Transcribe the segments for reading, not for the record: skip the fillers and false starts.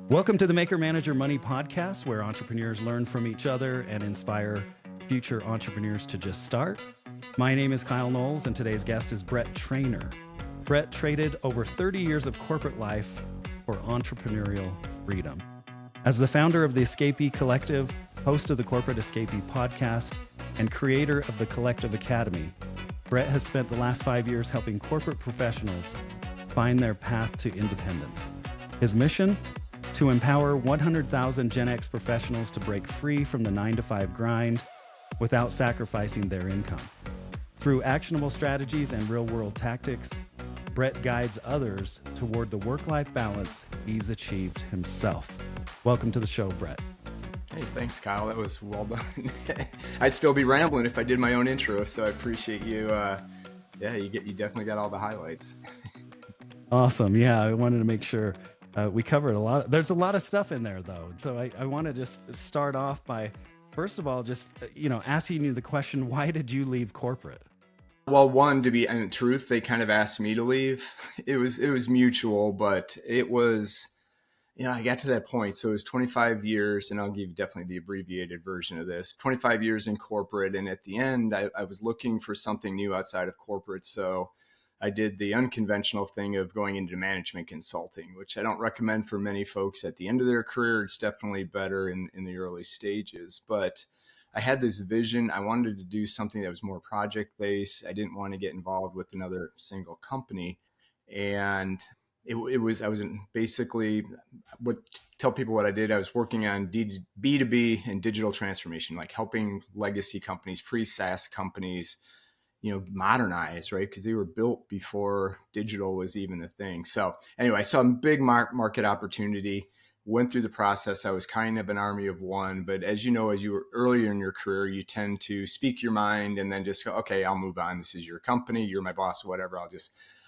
Welcome to the Maker Manager Money podcast, where entrepreneurs learn from each other and inspire future entrepreneurs to just start. My name is Kyle Knowles, and today's guest is Brett Trainor. Brett traded over 30 years of corporate life for entrepreneurial freedom. As the founder of the Escapee Collective, host of the Corporate Escapee podcast, and creator of the Collective Academy, Brett has spent the last 5 years helping corporate professionals find their path to independence. His mission? To empower 100,000 GenX professionals to break free from the 9-to-5 grind without sacrificing their income. Through actionable strategies and real-world tactics, Brett guides others toward the work-life balance he's achieved himself. Welcome to the show, Brett. Hey, thanks, Kyle. That was well done. I'd still be rambling if I did my own intro, so I appreciate you. You definitely got all the highlights. Awesome. Yeah, I wanted to make sure we covered a lot. There's a lot of stuff in there, though. And so I want to just start off by, first of all, just asking you the question, why did you leave corporate? Well, one, to be in truth, they kind of asked me to leave. It was mutual, but it was, I got to that point. So it was 25 years, and I'll give you definitely the abbreviated version of this, 25 years in corporate. And at the end, I was looking for something new outside of corporate. So I did the unconventional thing of going into management consulting, which I don't recommend for many folks at the end of their career. It's definitely better in the early stages. But I had this vision. I wanted to do something that was more project-based. I didn't want to get involved with another single company. And I was basically, tell people what I did. I was working on B2B and digital transformation, like helping legacy companies, pre-SaaS companies, modernize, right? Because they were built before digital was even a thing. So anyway, I saw a big market opportunity, went through the process. I was kind of an army of one, but as you know, as you were earlier in your career, you tend to speak your mind and then just go, okay, I'll move on. This is your company. You're my boss, whatever.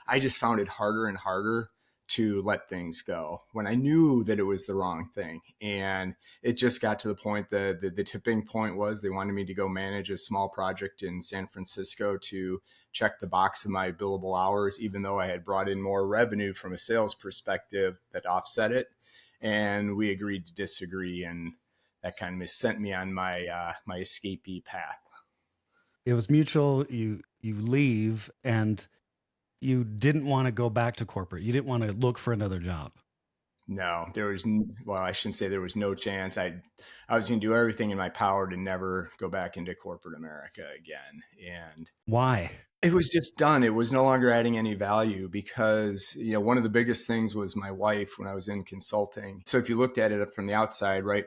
I just found it harder and harder to let things go when I knew that it was the wrong thing. And it just got to the point that the tipping point was they wanted me to go manage a small project in San Francisco to check the box of my billable hours, even though I had brought in more revenue from a sales perspective that offset it. And we agreed to disagree. And that kind of sent me on my escapee path. It was mutual. You leave, and you didn't want to go back to corporate. You didn't want to look for another job. No, I shouldn't say there was no chance. I was going to do everything in my power to never go back into corporate America again. And why? It was just done. It was no longer adding any value because, one of the biggest things was my wife when I was in consulting. So if you looked at it from the outside, right,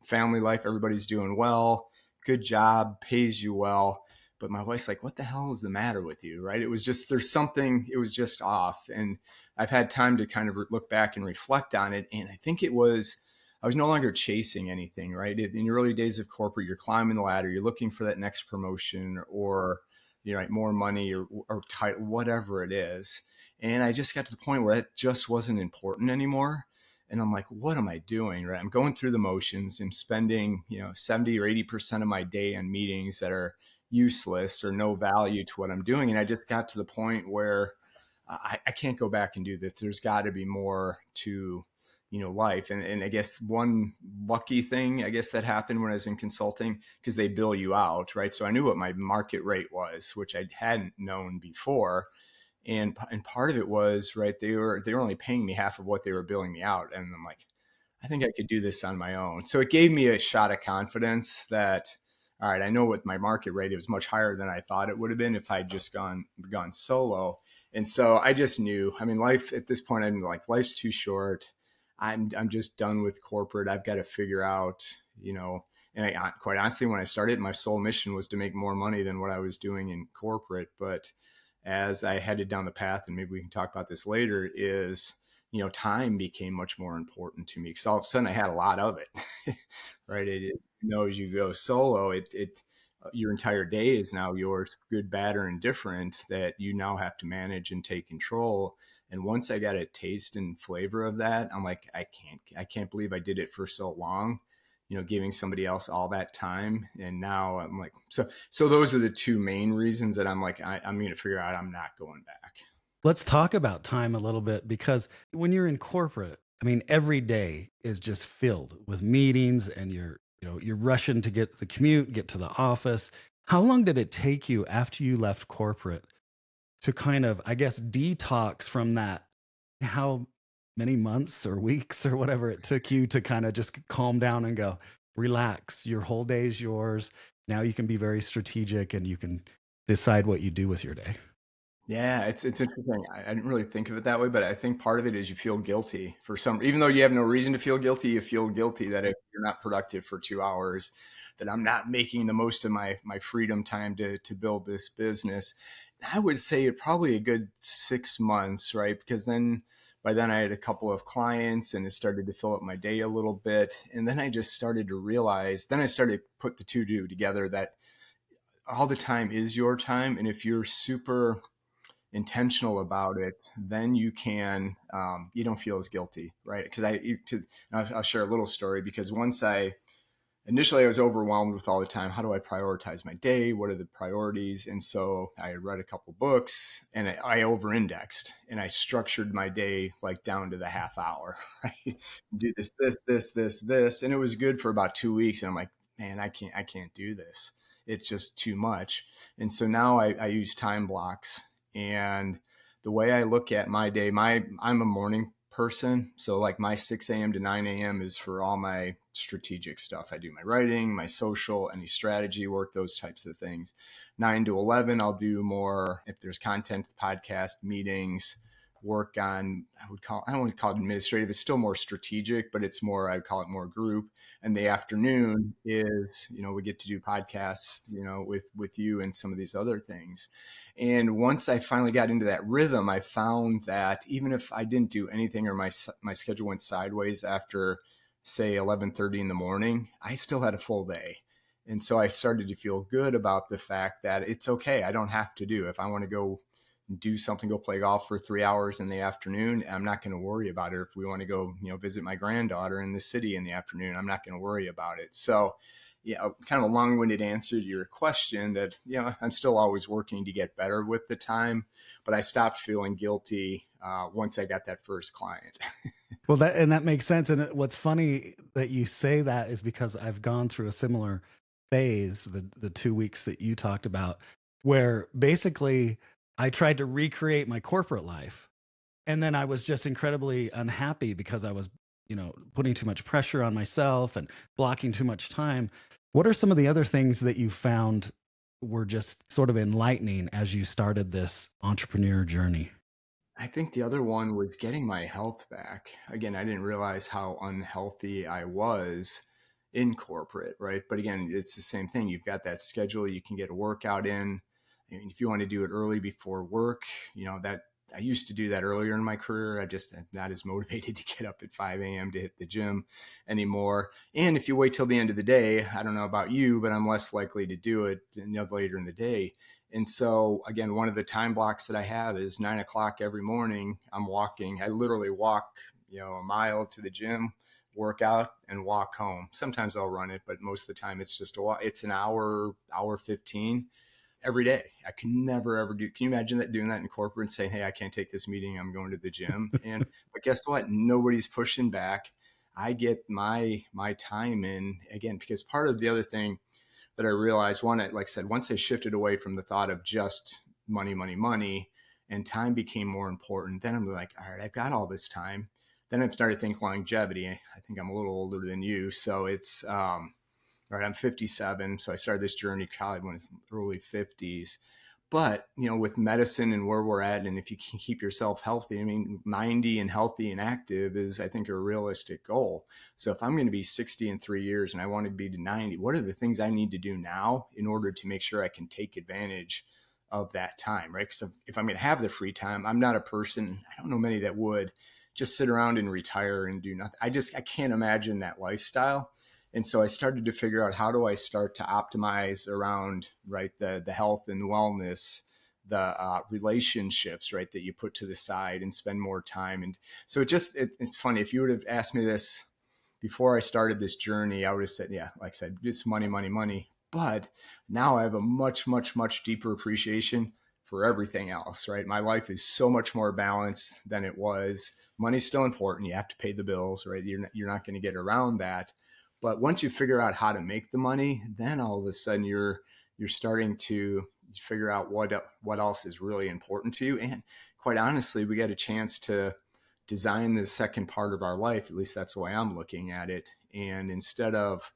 family life, everybody's doing well, good job, pays you well. But my wife's like, what the hell is the matter with you? Right. It was just, it was just off. And I've had time to kind of look back and reflect on it. And I think I was no longer chasing anything, right? In the early days of corporate, you're climbing the ladder, you're looking for that next promotion or, more money or whatever it is. And I just got to the point where it just wasn't important anymore. And I'm like, what am I doing? Right. I'm going through the motions and spending, 70 or 80% of my day on meetings that are useless or no value to what I'm doing. And I just got to the point where I can't go back and do this. There's got to be more to, life. And I guess one lucky thing, that happened when I was in consulting, because they bill you out, right? So I knew what my market rate was, which I hadn't known before. And part of it was, right, they were only paying me half of what they were billing me out. And I'm like, I think I could do this on my own. So it gave me a shot of confidence that, all right, I know what my market rate, it was much higher than I thought it would have been if I'd just gone solo. And so I just knew, life at this point, I'm like, life's too short. I'm just done with corporate. I've got to figure out, and quite honestly, when I started, my sole mission was to make more money than what I was doing in corporate. But as I headed down the path, and maybe we can talk about this later, is, time became much more important to me because all of a sudden I had a lot of it, right? As you go solo, your entire day is now yours, good, bad, or indifferent, that you now have to manage and take control. And once I got a taste and flavor of that, I'm like, I can't believe I did it for so long, giving somebody else all that time. And now I'm like, so those are the two main reasons that I'm like, I'm going to figure out I'm not going back. Let's talk about time a little bit, because when you're in corporate, I mean, every day is just filled with meetings and you're rushing to get the commute, get to the office. How long did it take you after you left corporate to kind of, I guess, detox from that? How many months or weeks or whatever it took you to kind of just calm down and go, relax, your whole day is yours. Now you can be very strategic and you can decide what you do with your day. Yeah, it's interesting. I didn't really think of it that way, but I think part of it is you feel guilty for some, even though you have no reason to feel guilty, you feel guilty that if you're not productive for 2 hours, that I'm not making the most of my freedom time to build this business. I would say it probably a good 6 months, right? Because then by then I had a couple of clients and it started to fill up my day a little bit. And then I just started to realize, then I started to put the two together that all the time is your time. And if you're super intentional about it, then you can you don't feel as guilty, right? Because I'll share a little story. Because initially I was overwhelmed with all the time. How do I prioritize my day? What are the priorities? And so I read a couple books and I over-indexed and I structured my day like down to the half hour, right? Do this, and it was good for about 2 weeks. And I'm like, man, I can't do this. It's just too much. And so now I use time blocks. And the way I look at my day, I'm a morning person. So like my 6 a.m. to 9 a.m. is for all my strategic stuff. I do my writing, my social, any strategy work, those types of things. 9 to 11, I'll do more if there's content, podcast, meetings, work on, I don't want to call it administrative. It's still more strategic, but it's more, I'd call it more group. And the afternoon is, we get to do podcasts, with you and some of these other things. And once I finally got into that rhythm, I found that even if I didn't do anything or my schedule went sideways after, say, 11:30 in the morning, I still had a full day. And so I started to feel good about the fact that it's okay. I don't have to do. If I want to go do something, go play golf for 3 hours in the afternoon, I'm not going to worry about it. If we want to go, visit my granddaughter in the city in the afternoon, I'm not going to worry about it. So, kind of a long-winded answer to your question that, I'm still always working to get better with the time, but I stopped feeling guilty once I got that first client. Well, that makes sense. And what's funny that you say that is because I've gone through a similar phase, the 2 weeks that you talked about, where basically I tried to recreate my corporate life. And then I was just incredibly unhappy because I was, putting too much pressure on myself and blocking too much time. What are some of the other things that you found were just sort of enlightening as you started this entrepreneur journey? I think the other one was getting my health back. Again, I didn't realize how unhealthy I was in corporate, right? But again, it's the same thing. You've got that schedule, you can get a workout in. I mean, if you want to do it early before work, that I used to do that earlier in my career. I just am not as motivated to get up at 5 a.m. to hit the gym anymore. And if you wait till the end of the day, I don't know about you, but I'm less likely to do it later in the day. And so, again, one of the time blocks that I have is 9 o'clock every morning. I'm walking. I literally walk, a mile to the gym, work out, and walk home. Sometimes I'll run it, but most of the time it's just a walk. It's an hour 15 every day. I can never, ever do. Can you imagine doing that in corporate and saying, hey, I can't take this meeting. I'm going to the gym. But guess what? Nobody's pushing back. I get my time in again, because part of the other thing that I realized, like I said, once I shifted away from the thought of just money, and time became more important, then I'm like, all right, I've got all this time. Then I started thinking longevity. I think I'm a little older than you. So it's, right, I'm 57. So I started this journey probably when it's early 50s. But, with medicine and where we're at, and if you can keep yourself healthy, I mean, 90 and healthy and active is, I think, a realistic goal. So if I'm going to be 60 in 3 years and I want to be to 90, what are the things I need to do now in order to make sure I can take advantage of that time, right? Because if I'm going to have the free time, I'm not a person, I don't know many that would just sit around and retire and do nothing. I can't imagine that lifestyle. And so I started to figure out, how do I start to optimize around, right, the health and wellness, the relationships, right, that you put to the side and spend more time. And so it's funny. If you would have asked me this before I started this journey, I would have said, yeah, like I said, it's money. But now I have a much, much, much deeper appreciation for everything else, right? My life is so much more balanced than it was. Money's still important. You have to pay the bills, right? You're not going to get around that. But once you figure out how to make the money, then all of a sudden you're starting to figure out what else is really important to you. And quite honestly, we get a chance to design the second part of our life. At least that's the way I'm looking at it. And instead of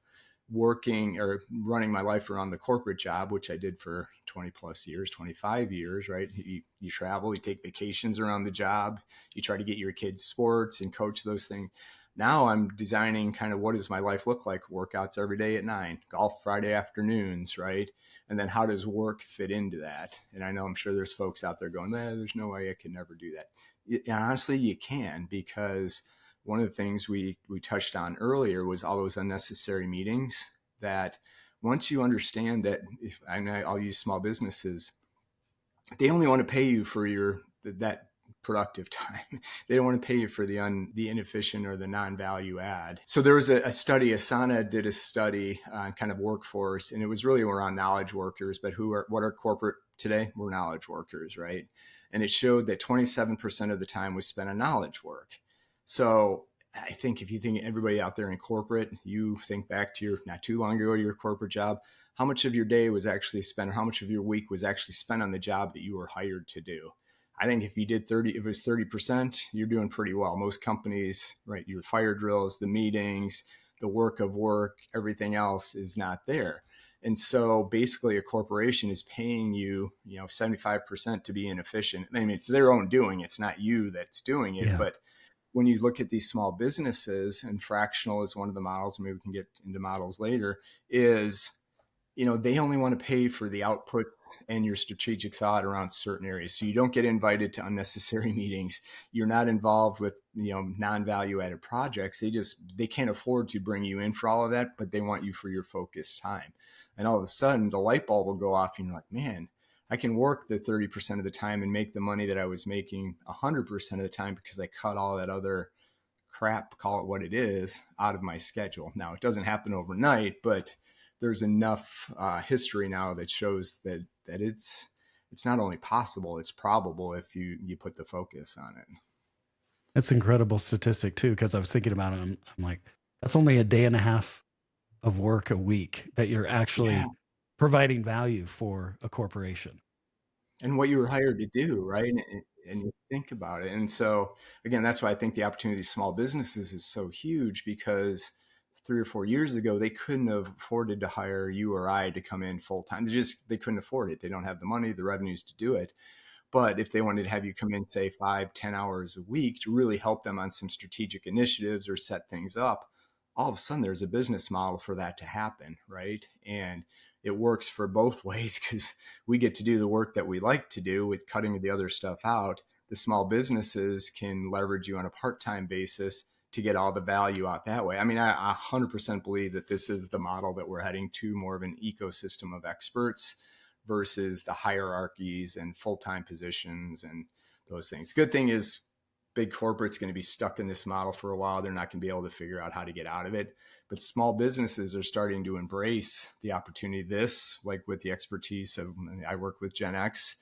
working or running my life around the corporate job, which I did for 20 plus years, 25 years, right? You travel, you take vacations around the job, you try to get your kids sports and coach those things. Now I'm designing kind of what does my life look like? Workouts every day at 9, golf Friday afternoons, right? And then how does work fit into that? And I know I'm sure there's folks out there going, there's no way I could never do that. And honestly, you can, because one of the things we touched on earlier was all those unnecessary meetings that once you understand that, I'll use small businesses, they only want to pay you for that productive time. They don't want to pay you for the inefficient or the non-value add. So there was a study, Asana did a study on kind of workforce, and it was really around knowledge workers, but what are corporate today? We're knowledge workers, right? And it showed that 27% of the time was spent on knowledge work. So I think if you think everybody out there in corporate, you think back to not too long ago to your corporate job, how much of your day was actually spent, or how much of your week was actually spent on the job that you were hired to do? I think if you did if it was 30%, you're doing pretty well. Most companies, right, your fire drills, the meetings, the work of work, everything else is not there. And so basically a corporation is paying you, 75% to be inefficient. I mean, it's their own doing. It's not you that's doing it. Yeah. But when you look at these small businesses, and fractional is one of the models, maybe we can get into models later, is, they only want to pay for the output and your strategic thought around certain areas. So you don't get invited to unnecessary meetings. You're not involved with, non-value added projects. They can't afford to bring you in for all of that, but they want you for your focused time. And all of a sudden the light bulb will go off and you're like, man, I can work the 30% of the time and make the money that I was making 100% of the time because I cut all that other crap, call it what it is, out of my schedule. Now, it doesn't happen overnight, but there's enough history now that shows that it's not only possible, it's probable if you put the focus on it. That's an incredible statistic too, because I was thinking about it. I'm like, that's only a day and a half of work a week that you're actually providing value for a corporation. And what you were hired to do, right? And you think about it. And so, again, that's why I think the opportunity of small businesses is so huge, because 3 or 4 years ago, they couldn't have afforded to hire you or I to come in full time. They couldn't afford it. They don't have the money, the revenues to do it. But if they wanted to have you come in, say 5-10 hours a week to really help them on some strategic initiatives or set things up, all of a sudden there's a business model for that to happen, right? And it works for both ways, because we get to do the work that we like to do with cutting the other stuff out. The small businesses can leverage you on a part-time basis to get all the value out that way. I mean, I 100% believe that this is the model that we're heading to, more of an ecosystem of experts versus the hierarchies and full-time positions and those things. Good thing is big corporate's going to be stuck in this model for a while. They're not going to be able to figure out how to get out of it. But small businesses are starting to embrace the opportunity. Like with the expertise of, I work with GenX,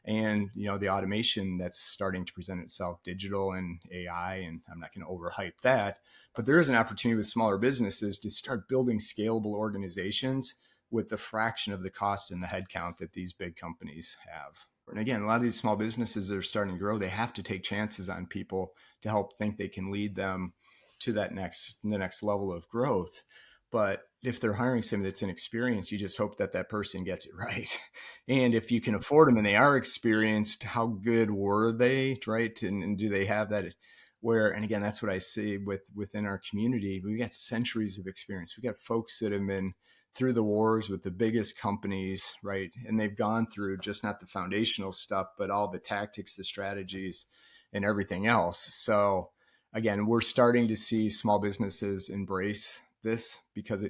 and the automation that's starting to present itself, digital and AI, and I'm not going to overhype that, but there is an opportunity with smaller businesses to start building scalable organizations with the fraction of the cost and the headcount that these big companies have. And again, a lot of these small businesses that are starting to grow, they have to take chances on people to help think they can lead them to the next level of growth. But if they're hiring somebody that's inexperienced, you just hope that person gets it right. And if you can afford them and they are experienced, how good were they, right? And do they have that? And again, that's what I see within our community. We got centuries of experience. We got folks that have been through the wars with the biggest companies, right? And they've gone through just not the foundational stuff, but all the tactics, the strategies, and everything else. So again, we're starting to see small businesses embrace this because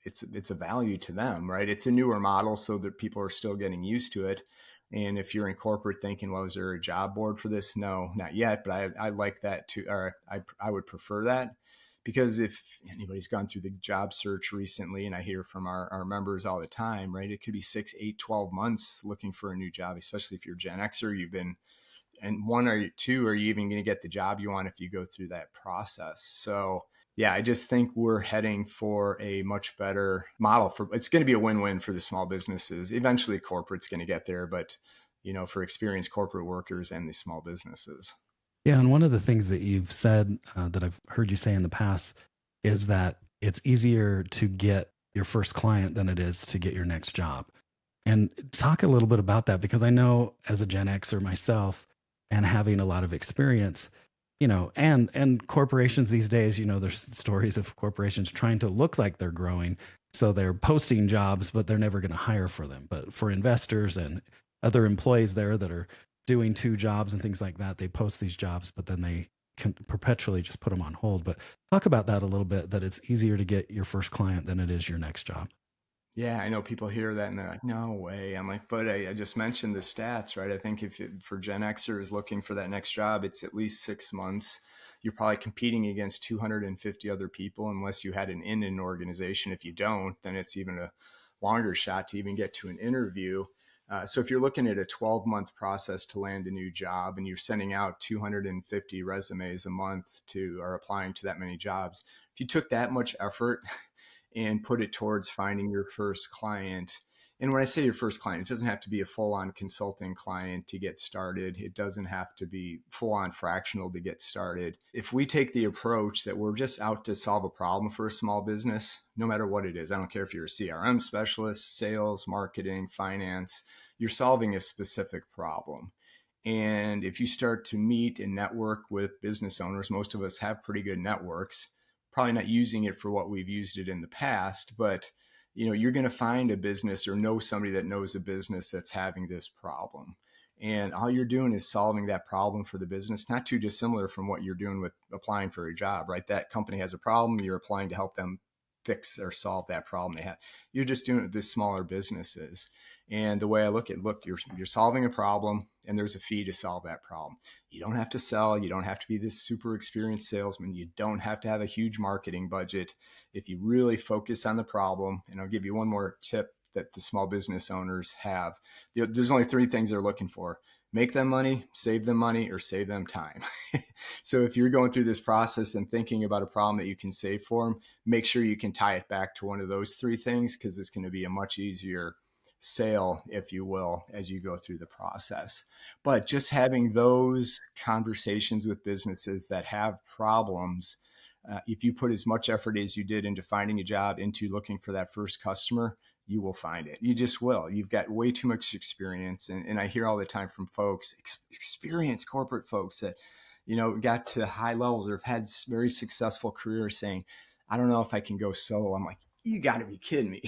it's a value to them, right? It's a newer model, so that people are still getting used to it. And if you're in corporate thinking, well, is there a job board for this? No, not yet, but I like that too, or I would prefer that, Because if anybody's gone through the job search recently, and I hear from our members all the time, right, it could be 6, 8, 12 months looking for a new job, especially if you're Gen Xer, you've been, and one or two, are you even going to get the job you want if you go through that process? So yeah, I just think we're heading for a much better model for, it's going to be a win-win for the small businesses. Eventually corporate's going to get there, but for experienced corporate workers and the small businesses. Yeah, and one of the things that you've said that I've heard you say in the past is that it's easier to get your first client than it is to get your next job. And talk a little bit about that, because I know as a Gen Xer myself and having a lot of experience, and corporations these days, there's stories of corporations trying to look like they're growing. So they're posting jobs, but they're never going to hire for them. But for investors and other employees there that are doing 2 jobs and things like that, they post these jobs, but then they can perpetually just put them on hold. But talk about that a little bit, that it's easier to get your first client than it is your next job. Yeah, I know people hear that and they're like, no way. I'm like, but I just mentioned the stats, right? I think for Gen Xers looking for that next job, it's at least 6 months. You're probably competing against 250 other people unless you had in an organization. If you don't, then it's even a longer shot to even get to an interview. So if you're looking at a 12-month process to land a new job and you're sending out 250 resumes a month or applying to that many jobs, if you took that much effort and put it towards finding your first client. And when I say your first client, it doesn't have to be a full-on consulting client to get started. It doesn't have to be full-on fractional to get started. If we take the approach that we're just out to solve a problem for a small business, no matter what it is, I don't care if you're a CRM specialist, sales, marketing, finance, you're solving a specific problem. And if you start to meet and network with business owners, most of us have pretty good networks, probably not using it for what we've used it in the past, but you're going to find a business or know somebody that knows a business that's having this problem. And all you're doing is solving that problem for the business, not too dissimilar from what you're doing with applying for a job, right? That company has a problem, you're applying to help them fix or solve that problem they have. You're just doing it with the smaller businesses. And the way I look, you're solving a problem and there's a fee to solve that problem. You don't have to sell. You don't have to be this super experienced salesman. You don't have to have a huge marketing budget. If you really focus on the problem, and I'll give you one more tip that the small business owners have. There's only 3 things they're looking for: make them money, save them money, or save them time. So if you're going through this process and thinking about a problem that you can save for them, make sure you can tie it back to one of those 3 things, because it's going to be a much easier sale, if you will, as you go through the process. But just having those conversations with businesses that have problems, if you put as much effort as you did into finding a job, into looking for that first customer, you will find it. You just will. You've got way too much experience. And I hear all the time from folks, experienced corporate folks that, got to high levels or have had very successful careers, saying, I don't know if I can go solo. I'm like, you got to be kidding me,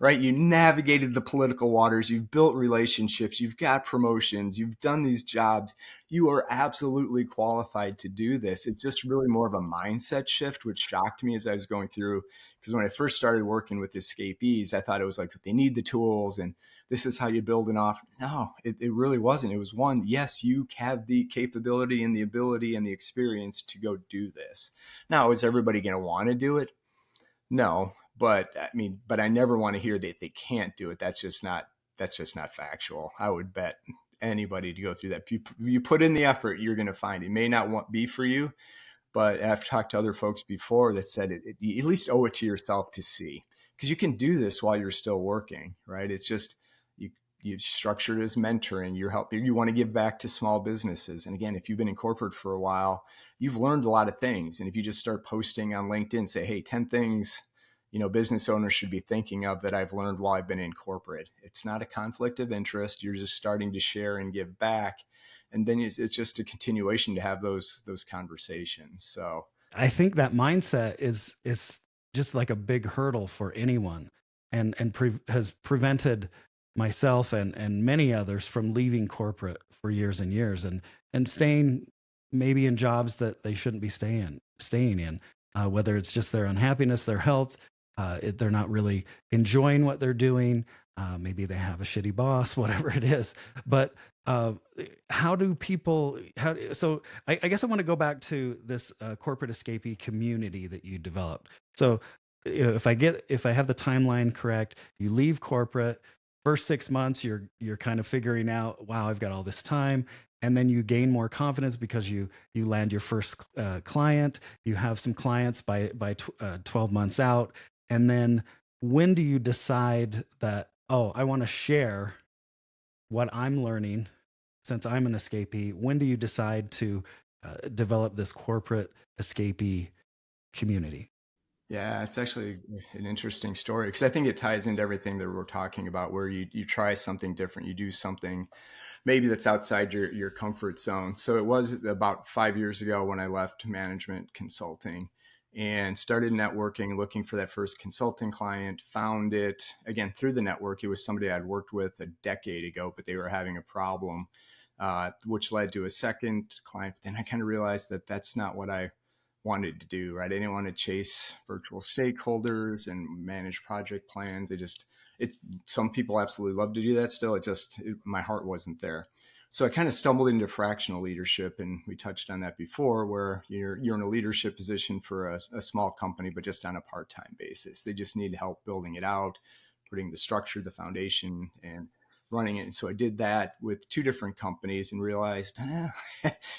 right? You navigated the political waters, you've built relationships, you've got promotions, you've done these jobs. You are absolutely qualified to do this. It's just really more of a mindset shift, which shocked me as I was going through, because when I first started working with escapees, I thought it was like, they need the tools and this is how you build an offer. No, it really wasn't. It was one, yes, you have the capability and the ability and the experience to go do this. Now, is everybody going to want to do it? No, but I never want to hear that they can't do it. That's just not factual. I would bet anybody to go through that. If you put in the effort, you're going to find it. It may not be for you, but I've talked to other folks before that said you at least owe it to yourself to see, because you can do this while you're still working, right? It's just, you structure it as mentoring. You want to give back to small businesses. And again, if you've been in corporate for a while, you've learned a lot of things. And if you just start posting on LinkedIn, say, hey, 10 things, business owners should be thinking of that I've learned while I've been in corporate. It's not a conflict of interest. You're just starting to share and give back. And then it's just a continuation to have those conversations. So I think that mindset is just like a big hurdle for anyone, and has prevented myself and many others from leaving corporate for years and years, and staying maybe in jobs that they shouldn't be staying in, whether it's just their unhappiness, their health, they're not really enjoying what they're doing. Maybe they have a shitty boss, whatever it is. But uh, how do people, so I guess I want to go back to this corporate escapee community that you developed. So if I have the timeline correct, you leave corporate, first 6 months, you're kind of figuring out, wow, I've got all this time. And then you gain more confidence because you land your first client, you have some clients by 12 months out. And then when do you decide that, oh, I want to share what I'm learning since I'm an escapee? When do you decide to develop this corporate escapee community? Yeah, it's actually an interesting story because I think it ties into everything that we're talking about, where you try something different, you do something maybe that's outside your comfort zone. So it was about 5 years ago when I left management consulting and started networking, looking for that first consulting client. Found it again through the network. It was somebody I'd worked with a decade ago, but they were having a problem, which led to a second client. But then I kind of realized that that's not what I wanted to do, right? I didn't want to chase virtual stakeholders and manage project plans. It some people absolutely love to do that still. My heart wasn't there. So I kind of stumbled into fractional leadership, and we touched on that before, where you're in a leadership position for a small company, but just on a part-time basis. They just need help building it out, putting the structure, the foundation, and running it. And so I did that with two different companies and realized,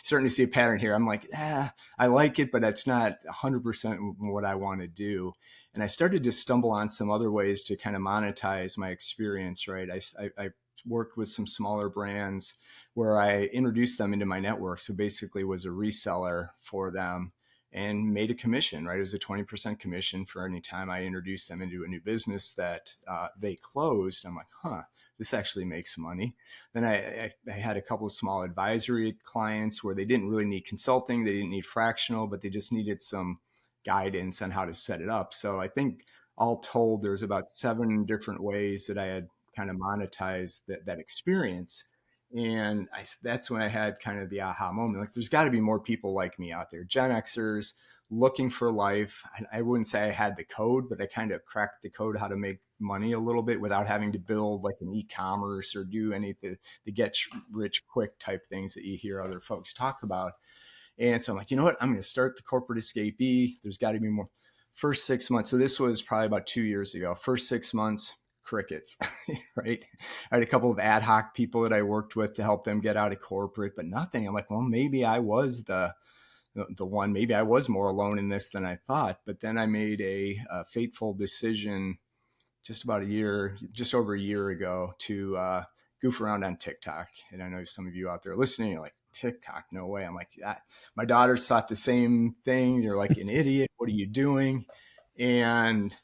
starting to see a pattern here. I'm like, I like it, but that's not 100% what I want to do. And I started to stumble on some other ways to kind of monetize my experience, right? I worked with some smaller brands where I introduced them into my network. So basically was a reseller for them and made a commission, right? It was a 20% commission for any time I introduced them into a new business that they closed. I'm like, this actually makes money. Then I had a couple of small advisory clients where they didn't really need consulting. They didn't need fractional, but they just needed some guidance on how to set it up. So I think all told, there's about 7 different ways that I had kind of monetized that experience. And that's when I had kind of the aha moment. Like, there's got to be more people like me out there, Gen Xers looking for life. I wouldn't say I had the code, but I kind of cracked the code how to make money a little bit without having to build like an e-commerce or do any of the get rich quick type things that you hear other folks talk about. And so I'm like, you know what? I'm going to start the Corporate Escapee. There's got to be more. First 6 months. So this was probably about 2 years ago. First 6 months, crickets, right? I had a couple of ad hoc people that I worked with to help them get out of corporate, but nothing. I'm like, well, maybe I was the one. Maybe I was more alone in this than I thought. But then I made a fateful decision just over a year ago to goof around on TikTok. And I know some of you out there listening are like, TikTok, no way. I'm like, my daughters thought the same thing. You're like an idiot. What are you doing? And,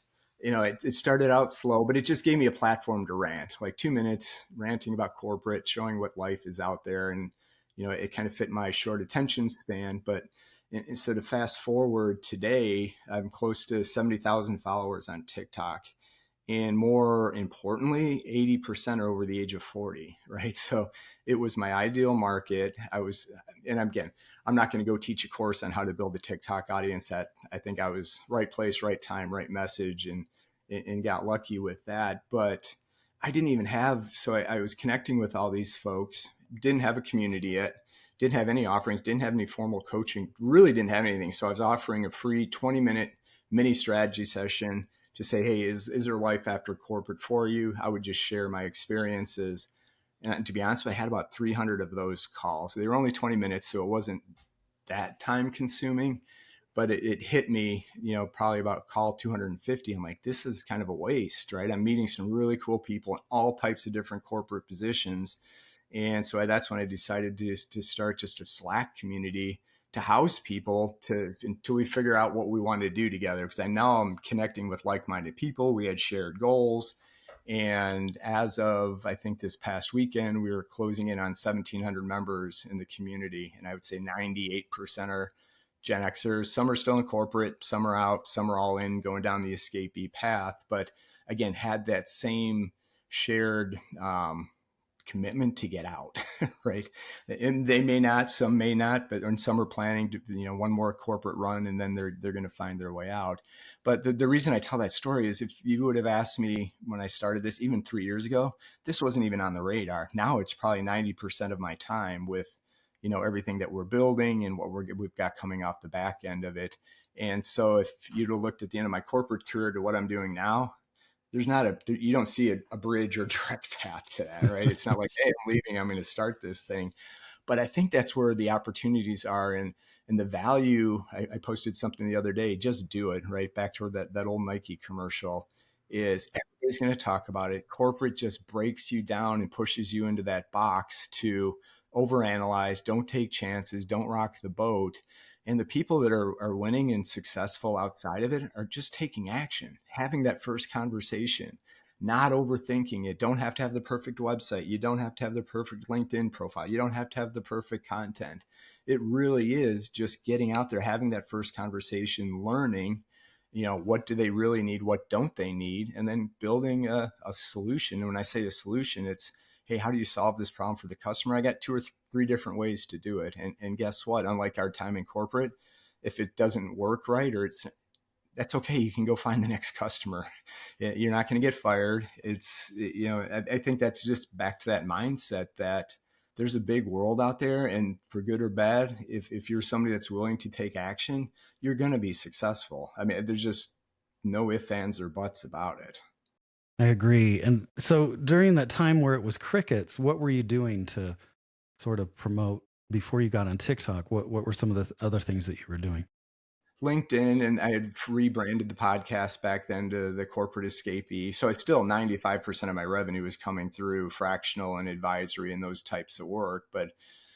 it started out slow, but it just gave me a platform to rant, like 2 minutes ranting about corporate, showing what life is out there. And, it kind of fit my short attention span. But and so to fast forward today, I'm close to 70,000 followers on TikTok. And more importantly, 80% are over the age of 40, right? So it was my ideal market. And again, I'm not going to go teach a course on how to build a TikTok audience. That I think I was right place, right time, right message, and got lucky with that. But I didn't even I was connecting with all these folks, didn't have a community yet, didn't have any offerings, didn't have any formal coaching, really didn't have anything. So I was offering a free 20-minute mini strategy session to say, hey, is there life after corporate for you? I would just share my experiences. And to be honest, I had about 300 of those calls. They were only 20 minutes, so it wasn't that time consuming, but it hit me, probably about call 250. I'm like, this is kind of a waste, right? I'm meeting some really cool people in all types of different corporate positions. And so that's when I decided to start just a Slack community to house people until we figure out what we want to do together. Because I know I'm connecting with like-minded people. We had shared goals. And as of, I think this past weekend, we were closing in on 1,700 members in the community. And I would say 98% are Gen Xers. Some are still in corporate, some are out, some are all in, going down the escapee path. But again, had that same shared commitment to get out, right? And they may not, some may not, but and some are planning to, one more corporate run, and then they're going to find their way out. But the reason I tell that story is, if you would have asked me when I started this, even 3 years ago, this wasn't even on the radar. Now it's probably 90% of my time with, everything that we're building and what we've got coming off the back end of it. And so if you'd have looked at the end of my corporate career to what I'm doing now, you don't see a bridge or direct path to that, right? It's not like, hey, I'm leaving, I'm going to start this thing. But I think that's where the opportunities are, and the value. I posted something the other day, just do it, right? Back to that old Nike commercial is, everybody's going to talk about it. Corporate just breaks you down and pushes you into that box to overanalyze, don't take chances, don't rock the boat. And the people that are winning and successful outside of it are just taking action, having that first conversation, not overthinking it. Don't have to have the perfect website. You don't have to have the perfect LinkedIn profile. You don't have to have the perfect content. It really is just getting out there, having that first conversation, learning, what do they really need? What don't they need? And then building a solution. And when I say a solution, it's, hey, how do you solve this problem for the customer? I got 2 or 3 different ways to do it. And guess what? Unlike our time in corporate, if it doesn't work right, that's okay. You can go find the next customer. You're not going to get fired. I think that's just back to that mindset that there's a big world out there, and for good or bad, if you're somebody that's willing to take action, you're going to be successful. I mean, there's just no ifs, ands, or buts about it. I agree. And so during that time where it was crickets, what were you doing to sort of promote before you got on TikTok? What were some of the other things that you were doing? LinkedIn, and I had rebranded the podcast back then to the Corporate Escapee. So it's still 95% of my revenue is coming through fractional and advisory and those types of work. But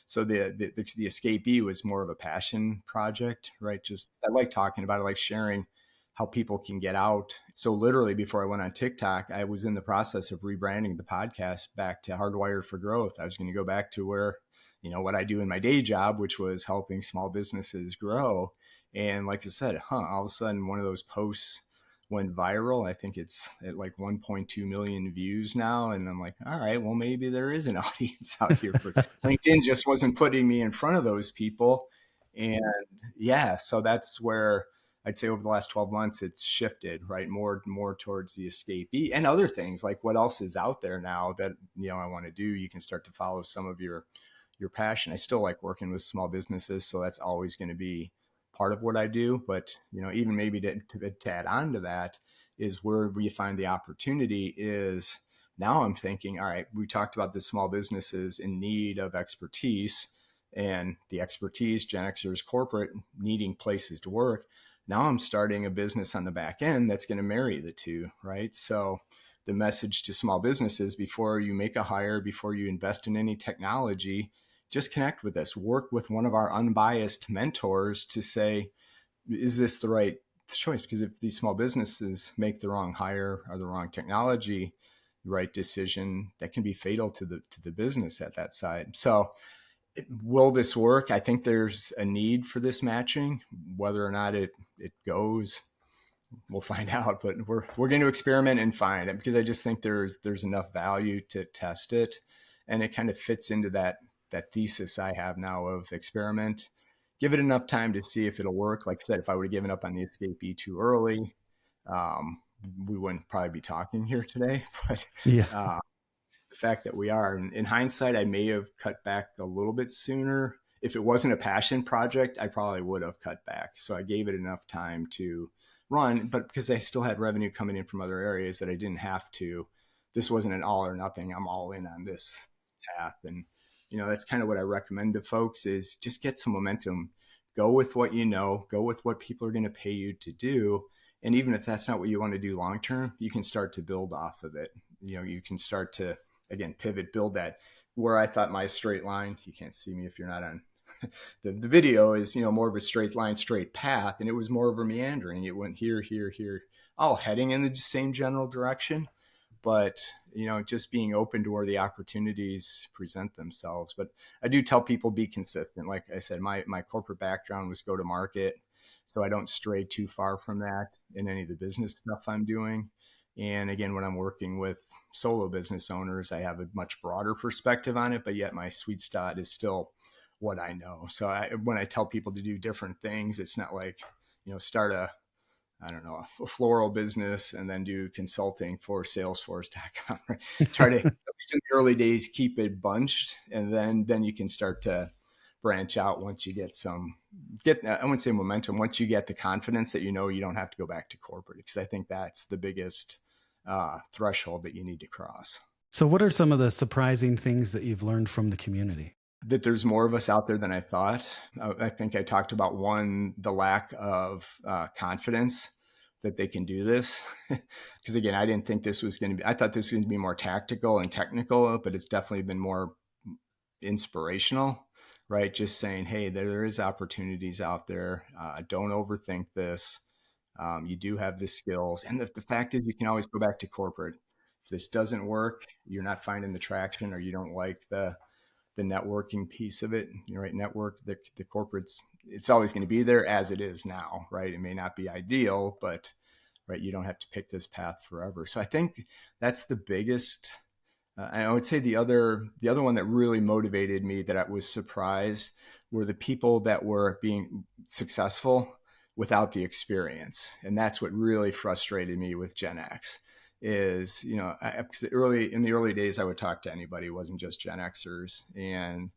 so the Escapee was more of a passion project, right? Just, I like talking about it, like sharing how people can get out. So literally before I went on TikTok, I was in the process of rebranding the podcast back to Hardwired for Growth. I was going to go back to where, what I do in my day job, which was helping small businesses grow. And like I said, all of a sudden one of those posts went viral. I think it's at like 1.2 million views now. And I'm like, all right, well, maybe there is an audience out here for LinkedIn just wasn't putting me in front of those people. And yeah, so that's where I'd say over the last 12 months, it's shifted, right? More towards the Escapee and other things, like what else is out there now that, I want to do. You can start to follow some of your passion. I still like working with small businesses, so that's always going to be part of what I do. But, even maybe to add on to that is where we find the opportunity is now I'm thinking, all right, we talked about the small businesses in need of expertise, and the expertise, GenXers, corporate, needing places to work. Now I'm starting a business on the back end that's going to marry the two, right? So the message to small businesses, before you make a hire, before you invest in any technology, just connect with us, work with one of our unbiased mentors to say, is this the right choice? Because if these small businesses make the wrong hire or the wrong technology, the right decision, that can be fatal to the business at that side. So will this work? I think there's a need for this matching. Whether or not it goes, we'll find out. But we're going to experiment and find it, because I just think there's enough value to test it, and it kind of fits into that thesis I have now of experiment. Give it enough time to see if it'll work. Like I said, if I would have given up on the Escapee too early, we wouldn't probably be talking here today. But Yeah. the fact that we are, in hindsight, I may have cut back a little bit sooner. If it wasn't a passion project, I probably would have cut back. So I gave it enough time to run, but because I still had revenue coming in from other areas that I didn't have to, this wasn't an all or nothing. I'm all in on this path. And, that's kind of what I recommend to folks is just get some momentum, go with what go with what people are going to pay you to do. And even if that's not what you want to do long-term, you can start to build off of it. You can start to, again, pivot, build that. Where I thought my straight line, you can't see me if you're not on the video, is, more of a straight line, straight path. And it was more of a meandering. It went here, here, here, all heading in the same general direction. But, just being open to where the opportunities present themselves. But I do tell people, be consistent. Like I said, my corporate background was go to market, so I don't stray too far from that in any of the business stuff I'm doing. And again, when I'm working with solo business owners, I have a much broader perspective on it, but yet my sweet spot is still what I know. So when I tell people to do different things, it's not like, start I don't know, a floral business and then do consulting for Salesforce.com. Right? Try to, at least in the early days, keep it bunched, and then you can start to branch out once you I wouldn't say momentum, once you get the confidence that you don't have to go back to corporate, because I think that's the biggest threshold that you need to cross. So what are some of the surprising things that you've learned from the community? That there's more of us out there than I thought. I think I talked about the lack of confidence that they can do this. Because again, I didn't think this was going to be, I thought this was going to be more tactical and technical, but it's definitely been more inspirational, right? Just saying, hey, there is opportunities out there. Don't overthink this. You do have the skills. And the fact is, you can always go back to corporate. If this doesn't work, you're not finding the traction, or you don't like the networking piece of it, right? Network, the corporates, it's always going to be there as it is now, right? It may not be ideal, but right, you don't have to pick this path forever. So I think that's the biggest. I would say the other one that really motivated me, that I was surprised, were the people that were being successful without the experience. And that's what really frustrated me with GenX is, in the early days, I would talk to anybody. It wasn't just Gen Xers. And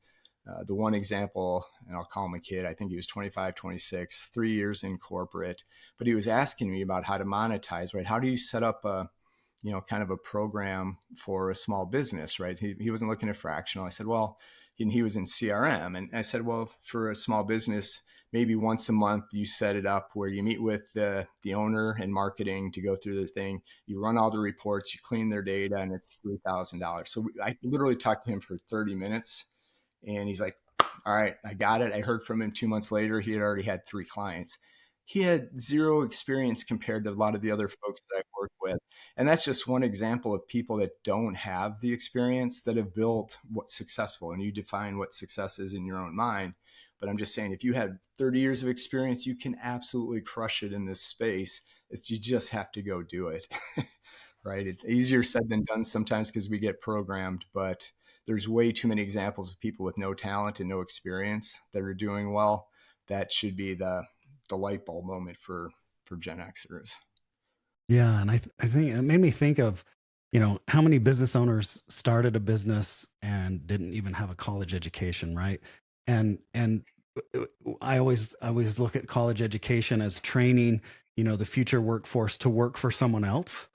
the one example, and I'll call him a kid, I think he was 25, 26, 3 years in corporate, but he was asking me about how to monetize, right? How do you set up kind of a program for a small business, right? He wasn't looking at fractional. I said, well, he was in CRM. And I said, well, for a small business, maybe once a month you set it up where you meet with the owner and marketing to go through the thing. You run all the reports, you clean their data, and it's $3,000. So I literally talked to him for 30 minutes, and he's like, all right, I got it. I heard from him 2 months later. He had already had 3 clients. He had zero experience compared to a lot of the other folks that I've worked with. And that's just one example of people that don't have the experience that have built what's successful. And you define what success is in your own mind. But I'm just saying, if you had 30 years of experience, you can absolutely crush it in this space. You just have to go do it, right? It's easier said than done sometimes because we get programmed, but there's way too many examples of people with no talent and no experience that are doing well. That should be the light bulb moment for Gen Xers. Yeah, and I think it made me think of, how many business owners started a business and didn't even have a college education, right? And I always look at college education as training, the future workforce to work for someone else.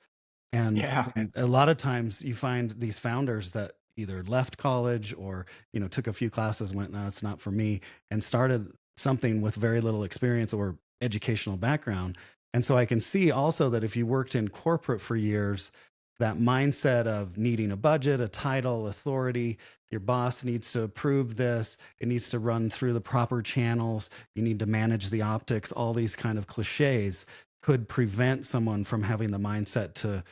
Yeah. And a lot of times you find these founders that either left college or, took a few classes, went, no, it's not for me, and started something with very little experience or educational background. And so I can see also that if you worked in corporate for years, that mindset of needing a budget, a title, authority, your boss needs to approve this, it needs to run through the proper channels, you need to manage the optics, all these kind of cliches could prevent someone from having the mindset to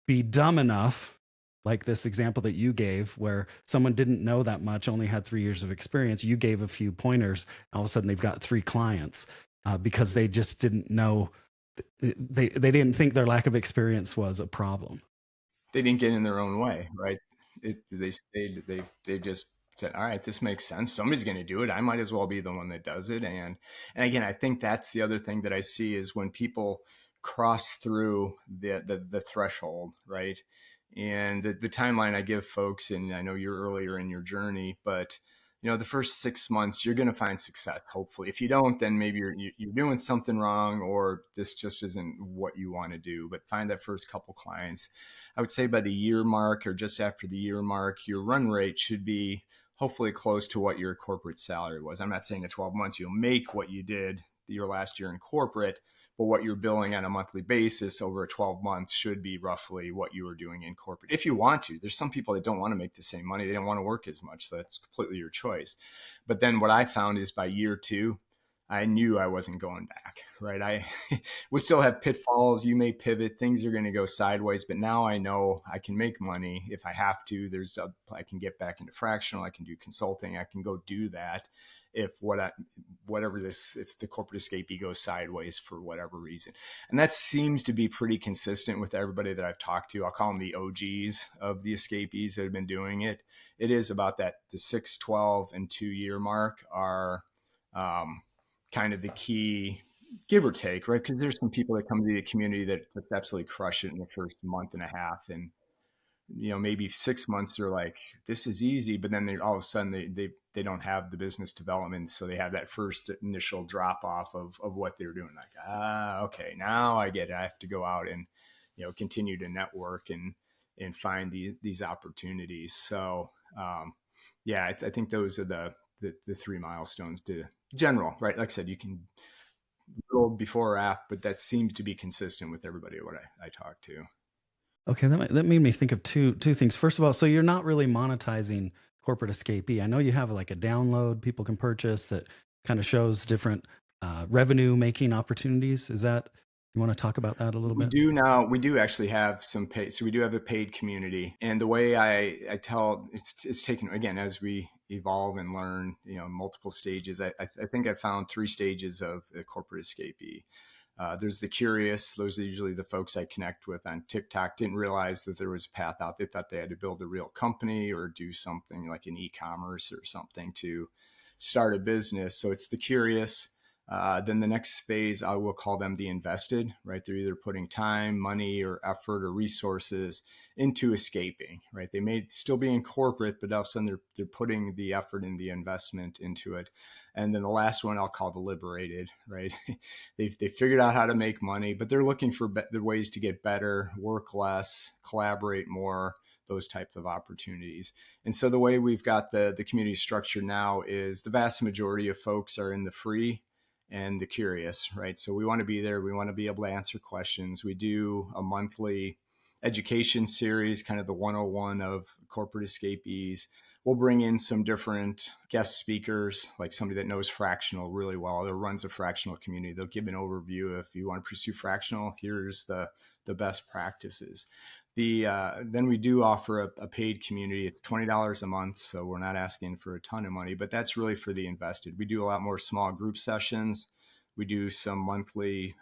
be dumb enough, like this example that you gave, where someone didn't know that much, only had 3 years of experience. You gave a few pointers. All of a sudden, they've got 3 clients because they just didn't know. They didn't think their lack of experience was a problem. They didn't get in their own way, right? They just said, all right, this makes sense. Somebody's going to do it. I might as well be the one that does it. And again, I think that's the other thing that I see is when people cross through the threshold, right? And the timeline I give folks, and I know you're earlier in your journey, but the first 6 months, you're going to find success. Hopefully, if you don't, then maybe you're doing something wrong, or this just isn't what you want to do. But find that first couple clients. I would say by the year mark or just after the year mark, your run rate should be hopefully close to what your corporate salary was. I'm not saying in 12 months you'll make what you did your last year in corporate, but what you're billing on a monthly basis over a 12 months should be roughly what you were doing in corporate. If you want to, there's some people that don't want to make the same money. They don't want to work as much. So that's completely your choice. But then what I found is by year 2, I knew I wasn't going back, right? I would still have pitfalls. You may pivot, things are going to go sideways, but now I know I can make money if I have to. I can get back into fractional. I can do consulting. I can go do that. if if the corporate escapee goes sideways for whatever reason. And that seems to be pretty consistent with everybody that I've talked to. I'll call them the OGs of the escapees that have been doing it. It is about that the 6, 12, and 2-year mark are kind of the key, give or take, right? Because there's some people that come to the community that absolutely crush it in the first month and a half, and maybe 6 months they're like, this is easy, but then they all of a sudden they don't have the business development, so they have that first initial drop off of what they were doing. Like, okay, now I get it. I have to go out and continue to network and find these opportunities. So yeah, I think those are the 3 milestones to general, right? Like I said, you can go before or after, but that seems to be consistent with everybody what I talk to. Okay, that made me think of two things. First of all, so you're not really monetizing Corporate Escapee. I know you have like a download people can purchase that kind of shows different revenue making opportunities. Is that, you want to talk about that a little bit? We do actually have some paid. So we do have a paid community. And the way I tell, it's taken, again, as we evolve and learn, multiple stages. I think I found 3 stages of a corporate escapee. There's the curious. Those are usually the folks I connect with on TikTok. Didn't realize that there was a path out. They thought they had to build a real company or do something like an e-commerce or something to start a business. So it's the curious. Then the next phase, I will call them the invested, right? They're either putting time, money, or effort or resources into escaping, right? They may still be in corporate, but all of a sudden they're putting the effort and the investment into it. And then the last one I'll call the liberated, right? They figured out how to make money, but they're looking for the ways to get better, work less, collaborate more, those type of opportunities. And so the way we've got the community structure now is the vast majority of folks are in the free and the curious, right? So we want to be there. We want to be able to answer questions. We do a monthly education series, kind of the 101 of corporate escapees. We'll bring in some different guest speakers, like somebody that knows fractional really well, that runs a fractional community. They'll give an overview. If you want to pursue fractional, here's the best practices. Then we do offer a paid community. It's $20 a month, so we're not asking for a ton of money, but that's really for the invested. We do a lot more small group sessions. We do some monthly,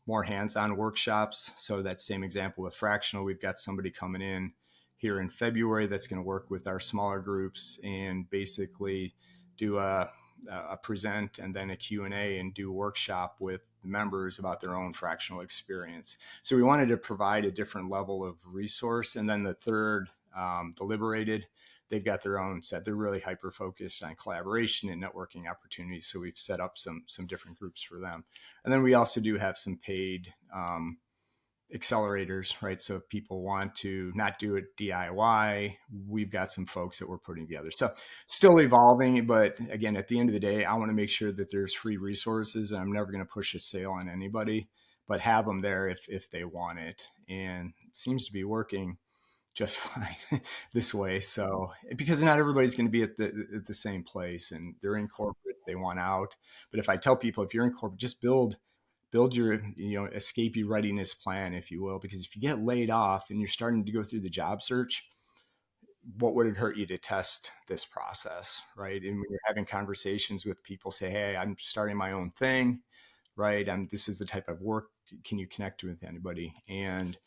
more hands-on workshops. So that same example with fractional, we've got somebody coming in here in February that's going to work with our smaller groups and basically do a present and then a Q&A and do a workshop with members about their own fractional experience. So we wanted to provide a different level of resource. And then the third, the liberated, they've got their own set. They're really hyper-focused on collaboration and networking opportunities. So we've set up some different groups for them. And then we also do have some paid accelerators, right? So if people want to not do it DIY, we've got some folks that we're putting together. So still evolving, but again, at the end of the day, I want to make sure that there's free resources, and I'm never going to push a sale on anybody, but have them there if they want it. And it seems to be working just fine this way. So because not everybody's going to be at the same place, and they're in corporate, they want out. But if I tell people, if you're in corporate, just build your escapee readiness plan, if you will, because if you get laid off and you're starting to go through the job search, what would it hurt you to test this process, right? And when you're having conversations with people, say, hey, I'm starting my own thing, right? This is the type of work. Can you connect with anybody? And